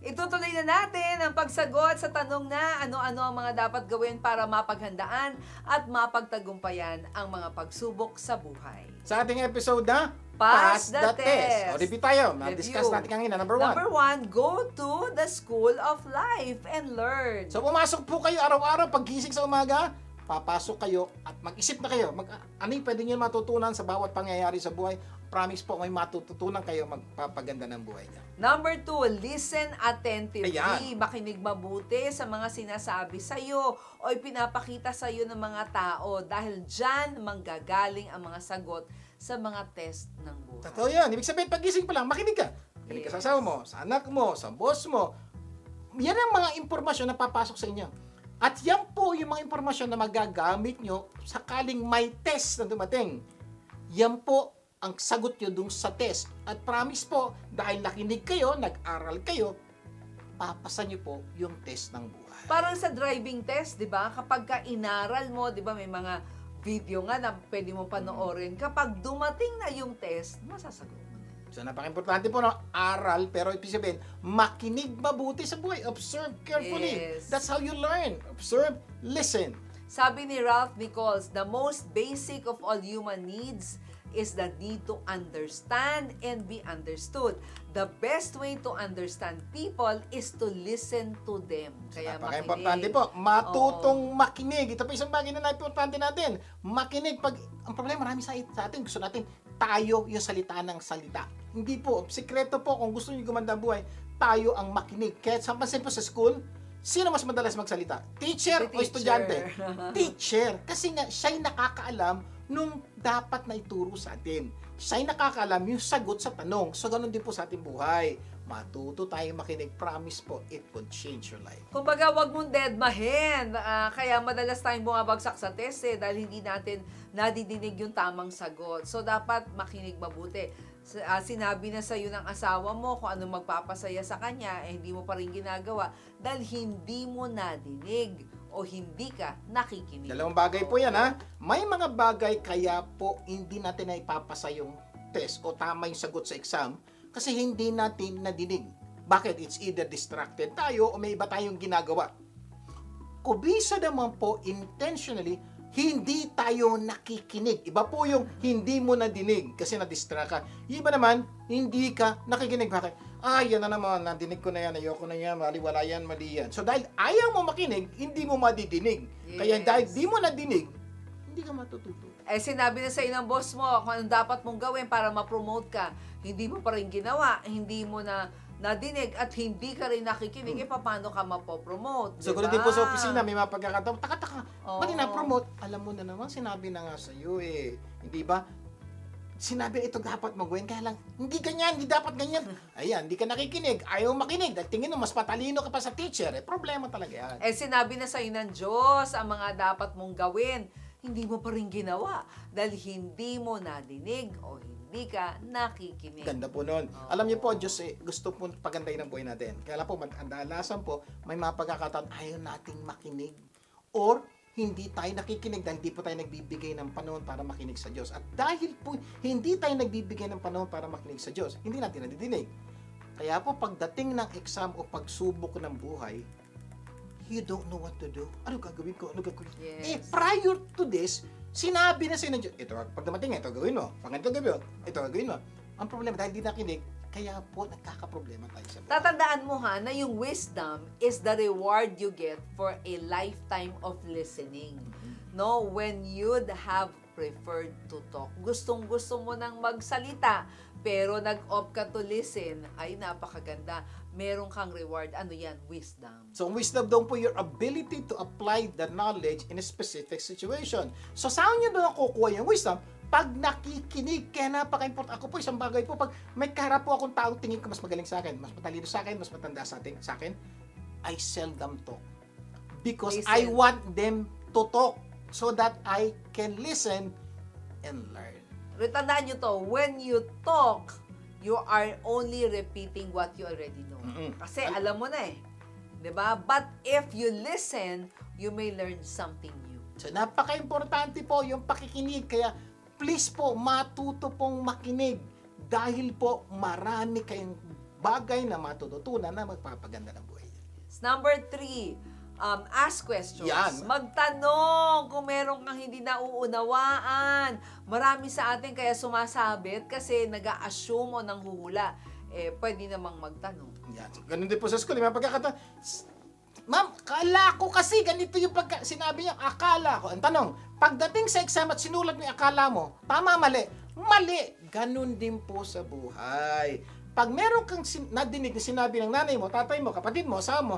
itutuloy na natin ang pagsagot sa tanong na ano-ano ang mga dapat gawin para mapaghandaan at mapagtagumpayan ang mga pagsubok sa buhay. Sa ating episode na Pass the Test. O, repeat tayo. Na-discuss Review. natin kanina. Number 1. Number 1, go to the School of Life and learn. So, pumasok po kayo araw-araw pag gising sa umaga. Papasok kayo at mag-isip na kayo. Ano yung pwede nyo matutunan sa bawat pangyayari sa buhay? Promise po, may matututunan kayo magpapaganda ng buhay niya. Number 2, listen attentively. Ayan. Makinig mabuti sa mga sinasabi sa'yo o ipinapakita sa'yo ng mga tao dahil dyan manggagaling ang mga sagot sa mga test ng buhay. Totoo yan. Ibig sabihin, pag-gising pa lang, makinig ka. Makinig ka sa asawa mo, sa anak mo, sa boss mo. Yan ang mga impormasyon na papasok sa inyo. At yan po yung mga impormasyon na magagamit nyo sakaling may test na dumating. Yan po ang sagot nyo dun sa test. At promise po, dahil nakinig kayo, nag-aral kayo, papasa nyo po yung test ng buhay. Parang sa driving test, di ba? Kapag ka inaral mo, di ba, may mga video nga na pwede mo panoorin. Kapag dumating na yung test, masasagot mo na. So, napaka-importante po na aral, pero ibig sabihin, makinig mabuti sa buhay. Observe carefully. Yes. That's how you learn. Observe, listen. Sabi ni Ralph Nichols, the most basic of all human needs is the need to understand and be understood. The best way to understand people is to listen to them. Kaya Napaka-importante makinig. po, matutong makinig. Ito pa isang bagay na importante natin. Makinig. Ang problema marami sa atin, gusto natin tayo yung salita ng salita. Hindi po. Sikreto po, kung gusto niyo gumanda ang buhay, tayo ang makinig. Kaya pansin po sa school, sino mas madalas magsalita? Teacher o estudyante? Teacher. Kasi nga, siya'y nakakaalam nung dapat na ituro sa atin. Siya'y nakakaalam yung sagot sa tanong. So, ganun din po sa ating buhay. Matuto tayo makinig. Promise po, it will change your life. Kumbaga, wag mong deadmahin. Kaya madalas tayong bumabagsak sa test dahil hindi natin nadidinig yung tamang sagot. So, dapat makinig mabuti. Sinabi na sa'yo ng asawa mo kung ano magpapasaya sa kanya, hindi mo pa rin ginagawa dahil hindi mo nadinig o hindi ka nakikinig. Dalawang bagay po yan, ha? May mga bagay kaya po hindi natin na ipapasa yung test o tama yung sagot sa exam kasi hindi natin nadinig. Bakit? It's either distracted tayo o may iba tayong ginagawa. Kubisa naman po intentionally, hindi tayo nakikinig. Iba po yung hindi mo nadinig kasi na-distract ka. Iba naman, hindi ka nakikinig. Bakit? Yan na naman, nadinig ko na yan, ayoko na yan, maliwala yan, mali yan. So dahil ayaw mo makinig, hindi mo madidinig. Kaya Yes. dahil di mo nadinig, hindi ka matututo. Sinabi na sa'yo ng boss mo kung anong dapat mong gawin para ma-promote ka. Hindi mo pa rin ginawa, hindi mo na nadinig at hindi ka rin nakikinig, paano ka mapopromote? So, diba? kung din po sa opisina, may mga pagkakataon, taka-taka, Oo. ba't na-promote? Alam mo na naman, sinabi na nga sa'yo eh. Hindi ba? Sinabi ito dapat mo gawin, kaya lang, hindi ganyan, hindi dapat ganyan. Ayan, hindi ka nakikinig, ayaw makinig, dahil tingin mo, mas patalino ka pa sa teacher, problema talaga yan. Sinabi na sa'yo ng Diyos ang mga dapat mong gawin. Hindi mo pa rin ginawa dahil hindi mo nadinig o hindi ka nakikinig. Ganda po nun. Alam niyo po, Diyos gusto po pagandahin ang buhay natin. Kaya lang po, andalasan po, may mga pagkakataon, ayaw nating makinig. Or, hindi tayo nakikinig dahil hindi po tayo nagbibigay ng panahon para makinig sa Diyos. At dahil po, hindi tayo nagbibigay ng panahon para makinig sa Diyos, hindi natin nadidinig. Kaya po, pagdating ng exam o pagsubok ng buhay, you don't know what to do. Ano gagawin ko? Ano gagawin? Yes. Prior to this, sinabi na sa'yo ng Diyos, ito, pag dumating, ito gawin mo. Pag ito gawin mo, ito gawin mo. Ang problema, dahil di nakinig, kaya po nagkakaproblema tayo sa buhay. Tatandaan mo na yung wisdom is the reward you get for a lifetime of listening. No, when you'd have preferred to talk. Gustong-gusto mo nang magsalita, pero nag-opt ka to listen, ay napakaganda. Meron kang reward. Ano yan? Wisdom. So, wisdom daw po your ability to apply the knowledge in a specific situation. So, saan nyo doon kukuha yung wisdom? Pag nakikinig, kaya napaka-important. Ako po, isang bagay po, pag may kaharap po akong taong tingin ko mas magaling sa akin, mas matalino sa akin, mas matanda sa akin, I seldom talk. Because I Listen. want them to talk so that I can listen and learn. Tandaan nyo to, when you talk, you are only repeating what you already know. Kasi alam mo na eh. 'Di ba? But if you listen, you may learn something new. So, napaka-importante po yung pakikinig. Kaya, please po, matuto pong makinig. Dahil po, marami kayong bagay na matututunan na magpapaganda ng buhay. Number 3, ask questions. Yan. Magtanong kung meron kang hindi nauunawaan. Marami sa atin kaya sumasabit kasi nag-a-assume o nanghuhula. Pwede namang magtanong. Yan. So, ganun din po sa school. May pagkakataon, ma'am, kala ko kasi ganito yung sinabi niya, akala ko. Ang tanong, pagdating sa exam at sinulat mo yung akala mo, tama, mali? Mali. Ganun din po sa buhay. Pag meron kang nadinig na sinabi ng nanay mo, tatay mo, kapatid mo, asawa mo,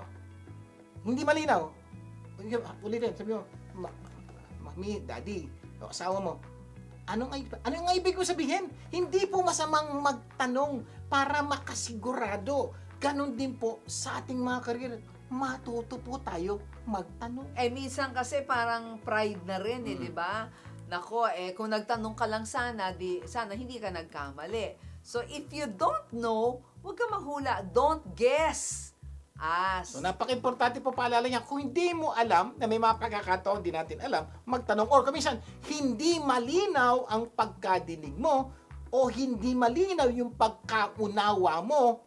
hindi malinaw. Ulitin, sabi mo, mami, daddy, o asawa mo, anong ibig ko sabihin? Hindi po masamang magtanong para makasigurado. Ganon din po sa ating mga karir. Matuto po tayo magtanong. Minsan kasi parang pride na rin di ba? Nako, kung nagtanong ka lang sana hindi ka nagkamali. So, if you don't know, huwag ka maghula. Don't guess. Ask. So, napaka-importante po paalala niya, kung hindi mo alam, na may mga pagkakataon di natin alam, magtanong. Or kuminsan, hindi malinaw ang pagkadinig mo o hindi malinaw yung pagkaunawa mo,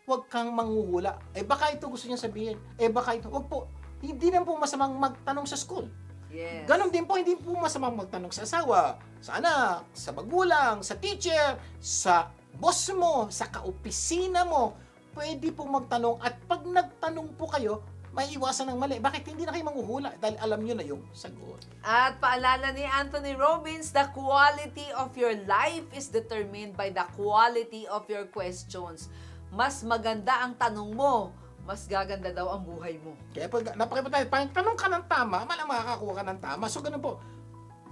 huwag kang manghuhula. Baka ito gusto niya sabihin. Baka ito. Huwag po. Hindi na po masamang magtanong sa school. Yes. Ganon din po, hindi po masamang magtanong sa asawa, sa anak, sa magulang, sa teacher, sa boss mo, sa kaopisina mo. Pwede po magtanong at pag nagtanong po kayo, may iwasan ng mali. Bakit hindi na kayo manghuhula? Dahil alam nyo na yung sagot. At paalala ni Anthony Robbins, the quality of your life is determined by the quality of your questions. Mas maganda ang tanong mo, mas gaganda daw ang buhay mo. Kaya pag napakimportante, pag tanong ka ng tama, malang makakakuha ka ng tama. So ganun po.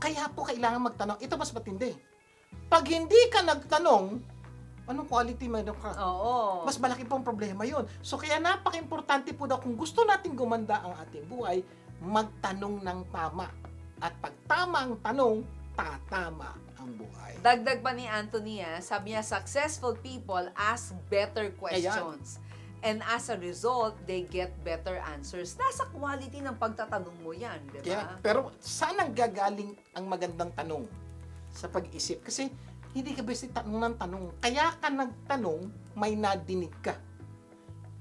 Kaya po kailangan magtanong. Ito mas matindi. Pag hindi ka nagtanong, anong quality meron ka? Oo. Mas malaki pong problema yun. So kaya napaka-importante po daw kung gusto natin gumanda ang ating buhay, magtanong ng tama. At pag tama ang tanong, tatama ang buhay. Dagdag pa ni Anthony, sabi niya, successful people ask better questions. And as a result, they get better answers. Nasa quality ng pagtatanong mo yan, di ba? Pero saan ang gagaling ang magandang tanong sa pag-isip? Kasi hindi ka basta tanong ng tanong. Kaya ka nagtanong, may nadinig ka.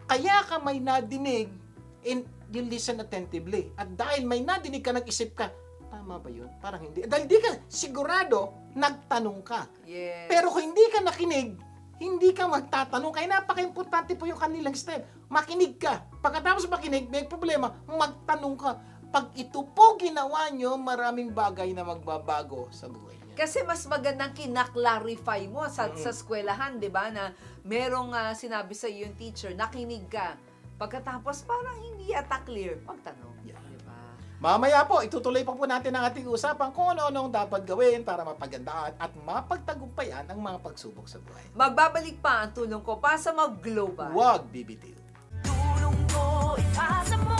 Kaya ka may nadinig, and you listen attentively. At dahil may nadinig ka, nag-isip ka, tama ba yun? Parang hindi. Dahil di ka sigurado, nagtanong ka. Yes. Pero kung hindi ka nakinig, hindi ka magtatanong. Kaya napaka-importante po yung kanilang step. Makinig ka. Pagkatapos makinig, may problema, magtanong ka. Pag ito po ginawa nyo, maraming bagay na magbabago sa buhay niya. Kasi mas magandang kinaklarify mo sa eskwelahan, di ba? Na merong sinabi sa iyo yung teacher, nakinig ka. Pagkatapos parang hindi yata clear, pagtanong. Yeah. Di ba? Mamaya po, itutuloy pa po natin ang ating usapan kung ano-ano ang dapat gawin para mapagandaan at mapagtagumpayan ang mga pagsubok sa buhay. Magbabalik pa ang tulong ko para sa mag-global. Huwag bibitin. Tulong ko ipasa mo,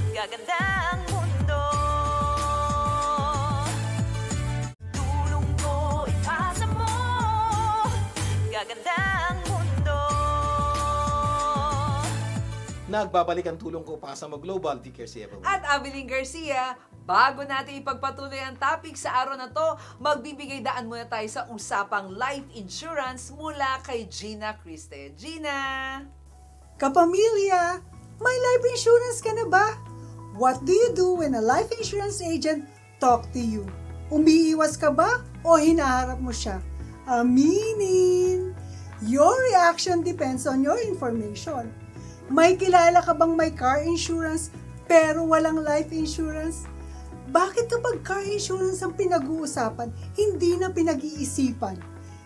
gaganda ang mundo. Tulong ko ipasa mo, gaganda ang mundo. Nagbabalik ang tulong ko para sa mag-global. Take care, see everyone. At Abilene Garcia, bago natin ipagpatuloy ang topic sa araw na to, magbibigay daan muna tayo sa usapang life insurance mula kay Gina Criste. Gina! Kapamilya, may life insurance ka na ba? What do you do when a life insurance agent talk to you? Umiiwas ka ba o hinaharap mo siya? Aminin! Your reaction depends on your information. May kilala ka bang may car insurance pero walang life insurance? Bakit kapag car insurance ang pinag-uusapan, hindi na pinag-iisipan?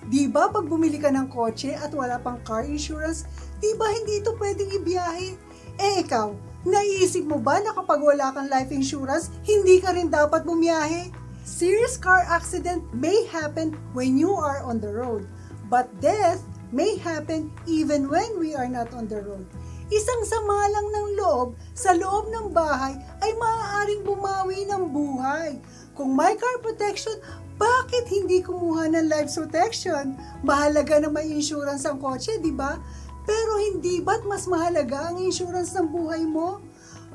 Di ba pag bumili ka ng kotse at wala pang car insurance, di ba hindi ito pwedeng ibiyahe? Eh ikaw, naiisip mo ba na kapag wala kang life insurance, hindi ka rin dapat bumiyahe? Serious car accident may happen when you are on the road, but death may happen even when we are not on the road. Isang sama lang ng loob sa loob ng bahay ay maaaring bumawi ng buhay. Kung may car protection, bakit hindi kumuha ng life protection? Mahalaga na may insurance ang kotse, di ba? Pero hindi ba't mas mahalaga ang insurance ng buhay mo?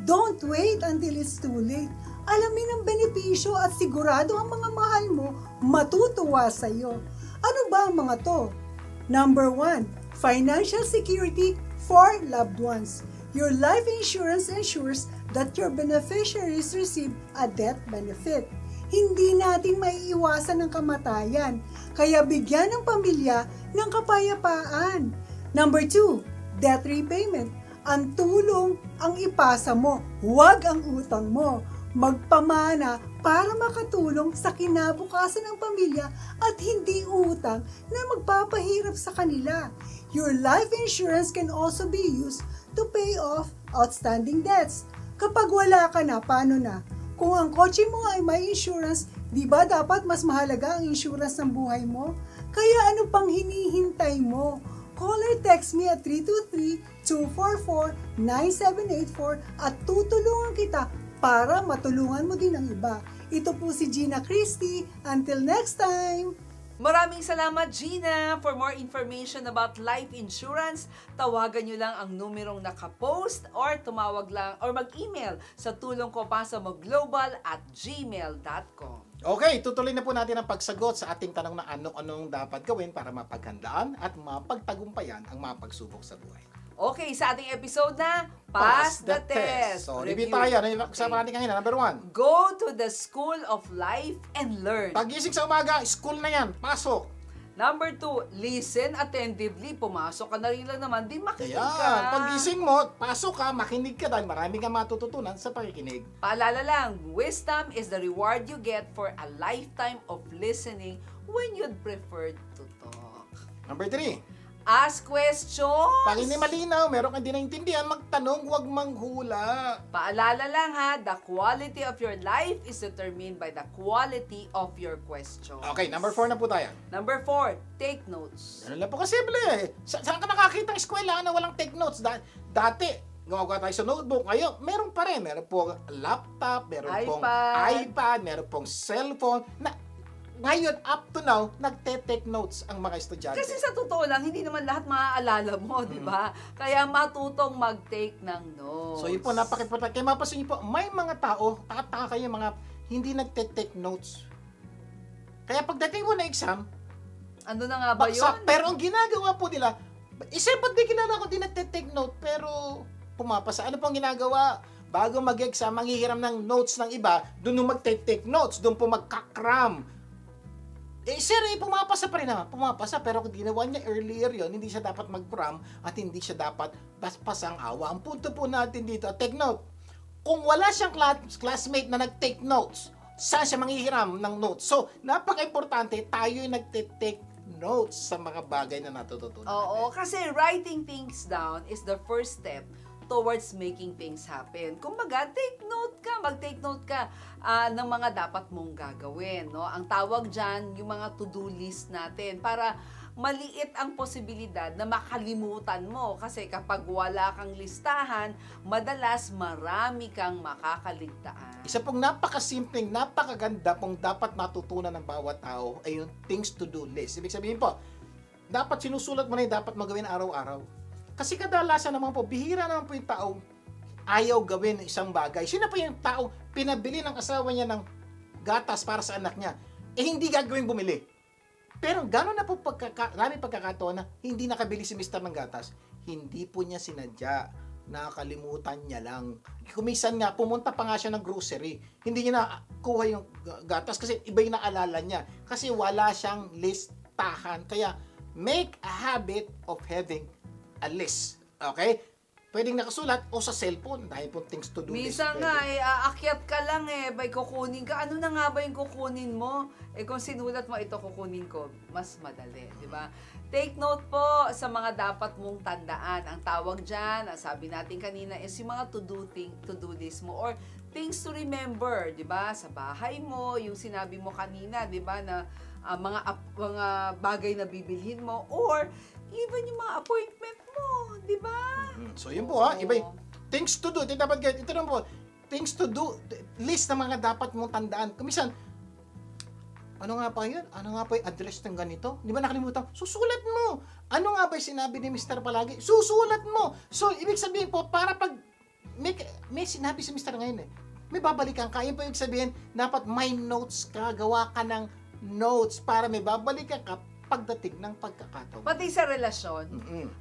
Don't wait until it's too late. Alamin ang benepisyo at sigurado ang mga mahal mo matutuwa sa iyo. Ano ba ang mga to? Number 1, financial security for loved ones. Your life insurance ensures that your beneficiaries receive a death benefit. Hindi natin maiiwasan ang kamatayan, kaya bigyan ng pamilya ng kapayapaan. Number 2, debt repayment. Ang tulong ang ipasa mo, huwag ang utang mo. Magpamana para makatulong sa kinabukasan ng pamilya at hindi utang na magpapahirap sa kanila. Your life insurance can also be used to pay off outstanding debts. Kapag wala ka na, paano na? Kung ang kotse mo ay may insurance, di ba dapat mas mahalaga ang insurance ng buhay mo? Kaya ano pang hinihintay mo? Call or text me at 323-244-9784 at tutulungan kita para matulungan mo din ang iba. Ito po si Gina Christie. Until next time! Maraming salamat, Gina! For more information about life insurance, tawagan nyo lang ang numerong nakapost or tumawag lang or mag-email sa tulongkopasa@global@gmail.com. Okay, tutuloy na po natin ang pagsagot sa ating tanong na ano-anong dapat gawin para mapaghandaan at mapagtagumpayan ang mga pagsubok sa buhay. Okay, sa ating episode na Pass the Test. So, review tayo. Ano yung kasama natin kanina? Number 1. Go to the School of Life and Learn. Pagising sa umaga, school na yan. Pasok. Number 2, listen attentively. Pumasok ka na rin lang naman, di makinig ka. Ayan. Pagising mo, pasok ka, makinig ka dahil marami kang matututunan sa pakikinig. Paalala lang, wisdom is the reward you get for a lifetime of listening when you'd prefer to talk. Number 3. Ask questions. Pag hindi malinaw, meron kang di naintindihan, magtanong, huwag manghula. Paalala lang ha, the quality of your life is determined by the quality of your questions. Okay, number 4 na po tayo. Number 4, take notes. Ano lang po kasimple eh. Saan ka nakakita ng eskwela na walang take notes? Dati, gumagawa tayo sa notebook. Ngayon, meron pa rin. Meron pong laptop, meron pong iPad, meron pong cellphone. Ngayon, up to now, nagte-take notes ang mga estudyante. Kasi sa totoo lang, hindi naman lahat maaalala mo, di ba? Kaya matutong mag-take ng notes. So yun po, napaka-important. Kaya mapasin niyo po, may mga tao, takataka kayo mga hindi nagte-take notes. Kaya pagdating mo na exam, ano na nga ba baksak. yun? Pero ang ginagawa po nila, ba't di kilala ko di nagte-take note, pero pumapasa. Ano pong ginagawa? Bago mag-exam, manghihiram ng notes ng iba, doon mag-take notes, doon po magkakram. Sir, pumapasa pa rin naman. Pumapasa, pero kung ginawa niya earlier yon, hindi siya dapat mag-prom at hindi siya dapat paspasang awa. Ang punto po natin dito, take note. Kung wala siyang classmate na nag-take notes, saan siya manghihiram ng notes? So, napaka-importante, tayo yung nag-take notes sa mga bagay na natututunan. Oo, kasi writing things down is the first step towards making things happen. Kumbaga, mag-take note ka ng mga dapat mong gagawin. No? Ang tawag dyan, yung mga to-do list natin para maliit ang posibilidad na makalimutan mo. Kasi kapag wala kang listahan, madalas marami kang makakaligtaan. Isa pong napakasimpleng, napakaganda pong dapat matutunan ng bawat tao ay yung things to do list. Ibig sabihin po, dapat sinusulat mo na yung dapat magawin araw-araw. Kasi kadalasan naman po, bihira naman po yung taong ayaw gawin isang bagay. Sino pa yung taong pinabili ng asawa niya ng gatas para sa anak niya? Hindi gagawin bumili. Pero gano'n na po pagkakataon na hindi nakabili si Mr. ng gatas. Hindi po niya sinadya. Nakalimutan niya lang. Kumisan nga, pumunta pa nga siya ng grocery. Hindi niya nakuha yung gatas kasi iba yung naalala niya. Kasi wala siyang listahan. Kaya, make a habit of having a list. Okay? pwedeng nakasulat o sa cellphone. Dahil po things to do list. Minsan nga, aakyat ka lang bay kukunin ka. Ano na nga ba yung kukunin mo? Kung sinulat mo, ito kukunin ko, mas madali, di ba? Take note po sa mga dapat mong tandaan. Ang tawag dyan, sabi natin kanina, is yung mga to-do list mo or things to remember, di ba? Sa bahay mo, yung sinabi mo kanina, di ba, na mga bagay na bibilhin mo or even yung mga appointment mo, di ba? So yun po iba yung things to do. Ito dapat ito naman po, things to do, list ng mga dapat mong tandaan. Kumisan, ano nga pa yun? Ano nga pa yung address ng ganito? Di ba nakalimutan? Susulat mo. Ano nga ba yung sinabi ni Mr. palagi? Susulat mo. So, ibig sabihin po, para pag may sinabi si Mr. ngayon may babalikan ka. Yun po ibig sabihin, dapat may notes ka, gawa ka ng notes para may babalikan ka pagdating ng pagkakataon. Pati sa relasyon.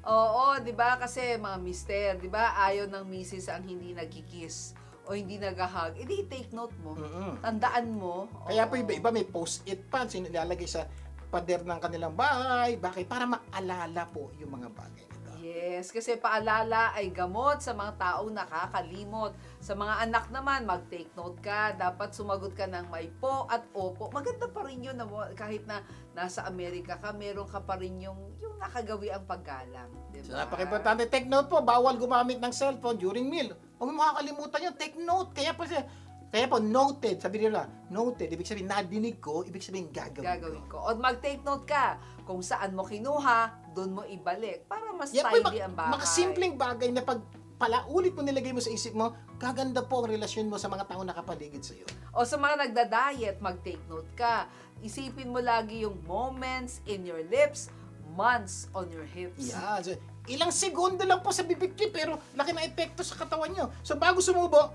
Oo, 'di ba? Kasi mga mister, 'di ba? Ayaw ng misis ang hindi nagkikiss o hindi nag-hug. Edi take note mo. Tandaan mo. Kaya po iba may post-it pa nilalagay sa pader ng kanilang bahay. Bakit? Para maalala po yung mga bagay nito. Yes, kasi paalala ay gamot sa mga taong nakakalimot. Sa mga anak naman, mag-take note ka. Dapat sumagot ka ng may po at opo. Maganda pa rin yun kahit na nasa Amerika ka, meron ka pa rin yung nakagawi ang paggalang. Diba? So, napaka-importante. Take note po, bawal gumamit ng cellphone during meal. Huwag mo makakalimutan yun. Take note. Kaya po, noted. Sabi nila, noted. Ibig sabihin, nadinig ko. Ibig sabihin, gagawin ko. O mag-take note ka kung saan mo kinuha, doon mo ibalik para mas Yan po, tidy ang bahay. mga simpleng bagay na pag palaulit mo nilagay mo sa isip mo, gaganda po ang relasyon mo sa mga taong nakapaligid sa iyo. O sa mga nagda-diet, mag-take note ka. Isipin mo lagi yung moments in your lips, months on your hips. Yeah. So, ilang segundo lang po sa bibig niyo, pero laki na epekto sa katawan niyo. So, bago sumubo,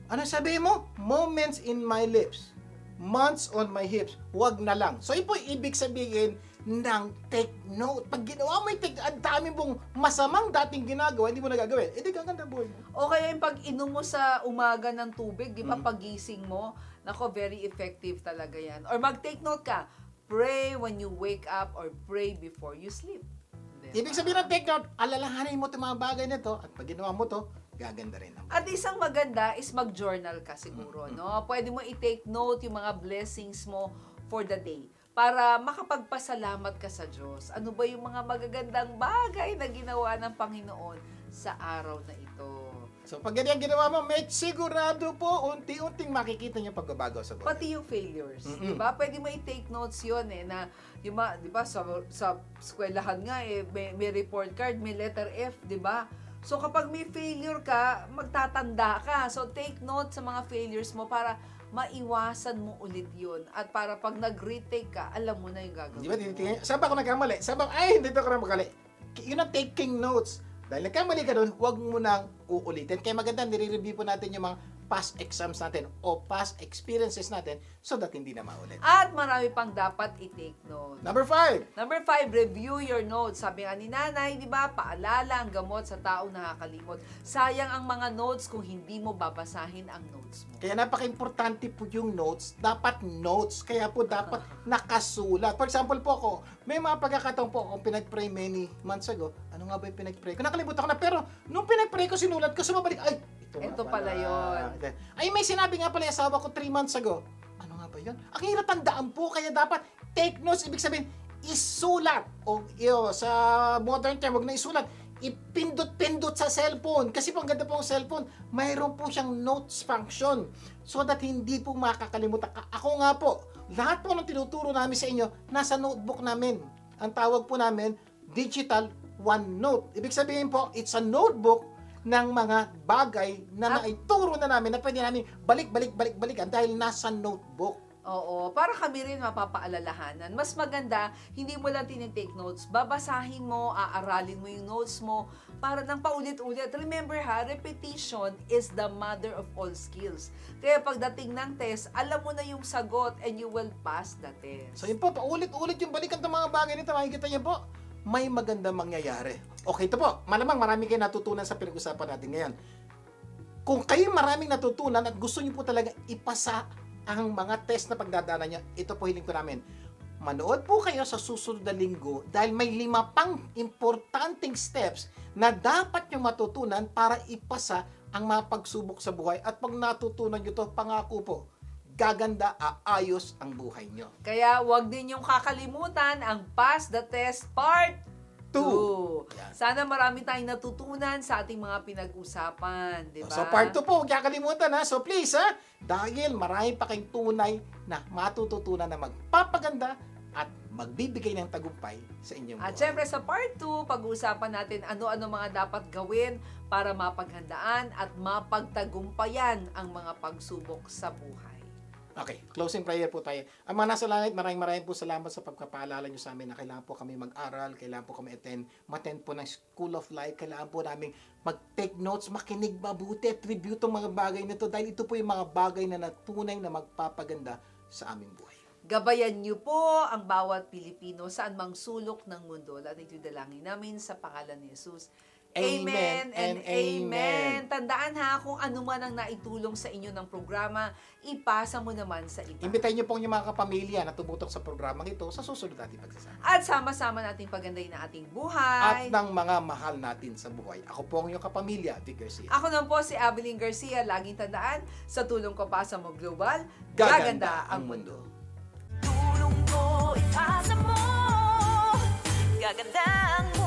ano sabi mo? Moments in my lips. Months on my hips. Huwag na lang. So, ito po ibig sabihin ng take note. Pag ginawa mo yung take note, ang dami mong masamang dating ginagawa, hindi mo nagagawin. Di gaganda buhay mo. O kaya yung pag inom mo sa umaga ng tubig, di ba, pagising mo, nako, very effective talaga yan. Or mag-take note ka, pray when you wake up or pray before you sleep. Diba? Ibig sabihin ng take note, alalahanin mo itong mga bagay nito at pag ginawa mo to, gaganda rin ang At isang maganda is mag-journal ka siguro, no? Pwede mo i-take note yung mga blessings mo for the day para makapagpasalamat ka sa Diyos. Ano ba yung mga magagandang bagay na ginawa ng Panginoon sa araw na ito? So, pag ganyan ginawa mo, make sigurado po, unti-unting makikita niyo pagbabago sa buhay. Pati yung failures, di ba? Pwede mo i-take notes yun na yung di ba, sa eskwelahan nga may report card, may letter F, di ba? So kapag may failure ka, magtatanda ka. So take note sa mga failures mo para maiwasan mo ulit yun. At para pag nag-retake ka, alam mo na yung gagawin Di ba, mo. tinitingnan? Saan ba ako nagkamali? Ay, hindi ako nagkamali. Yun ang taking notes. Dahil nagkamali ka doon, huwag mo nang uulitin. Kaya maganda, nire-review po natin yung mga past exams natin o past experiences natin so that hindi na maulit. At marami pang dapat i-take note. Number 5. Number 5, review your notes. Sabi nga ni nanay, di ba, paalala ang gamot sa taong nakakalimot. Sayang ang mga notes kung hindi mo babasahin ang notes mo. Kaya napaka-importante po yung notes. Dapat notes. Kaya po dapat nakasulat. For example po ako, may mga pagkakataon po akong pinag-pray many months ago. Ano nga ba yung pinag-pray ko? Nakalimutan ko na. Pero nung pinag-pray ko, sinulat ko, sumabalik. Ay, ito pala yun. Ay, may sinabi nga pala yung asawa ko 3 months ago. Ano nga ba yun? Ang hirap tandaan po. Kaya dapat take notes. Ibig sabihin, isulat. O sa modern term, huwag na isulat. Ipindot-pindot sa cellphone. Kasi po, ang ganda po ang cellphone, mayroon po siyang notes function. So that hindi po makakalimutan. Ako nga po, lahat po ng tinuturo namin sa inyo, nasa notebook namin. Ang tawag po namin, Digital OneNote. Ibig sabihin po, it's a notebook ng mga bagay na naituro na namin na pwede namin balikan dahil nasa notebook. Oo, para kami rin mapapaalalahanan. Mas maganda, hindi mo lang tinitake notes, babasahin mo, aaralin mo yung notes mo, para nang paulit-ulit. Remember ha, repetition is the mother of all skills. Kaya pagdating ng test, alam mo na yung sagot and you will pass the test. So yun po, paulit-ulit yung balikan ng mga bagay nito, makikita niyo po, may magandang mangyayari. Okay, ito po, malamang marami kayo natutunan sa pinag-usapan natin ngayon. Kung kayo maraming natutunan at gusto niyo po talaga ipasa ang mga test na pagdadaanan niyo, ito po hiling ko namin. Manood po kayo sa susunod na linggo dahil may 5 pang importanteng steps na dapat nyo matutunan para ipasa ang mga pagsubok sa buhay. At pag natutunan nyo to, pangako po, gaganda, aayos ang buhay nyo. Kaya huwag din yung kakalimutan ang Pass the Test Part 2. Yan. Sana marami tayong natutunan sa ating mga pinag-usapan, di ba? So part 2 po, huwag kakalimutan ha. So please ha, dahil marami pa kayong tunay na matututunan na magpapaganda at magbibigay ng tagumpay sa inyong At buhay. syempre sa part 2, pag-uusapan natin ano-ano mga dapat gawin para mapaghandaan at mapagtagumpayan ang mga pagsubok sa buhay. Okay, closing prayer po tayo. Ang mga nasa langit, maraming po salamat sa pagpapaalala nyo sa amin na kailangan po kami mag-aral, kailangan po kami mattend po ng School of Life, kailangan po namin mag-take notes, makinig mabuti, tribute ang mga bagay na ito dahil ito po yung mga bagay na natunay na magpapaganda sa aming buhay. Gabayan niyo po ang bawat Pilipino saan mang sulok ng mundo. At ito dalangin namin sa pangalan ni Jesus. Amen and amen. Tandaan ha, kung ano man ang naitulong sa inyo ng programa, ipasa mo naman sa iba. Imbitahin niyo po yung mga kapamilya na tumutok sa programang ito sa susunod nating pagsasama. At sama-sama nating pagandahin ang ating At buhay. ng mga mahal natin sa buhay. Ako po ang iyong kapamilya, Vic Garcia. Ako naman po si Abilene Garcia. Laging tandaan, sa tulong ko pa sa Mo Global, Gaganda ang mundo. Tulong ko ipasa mo. Gaganda ang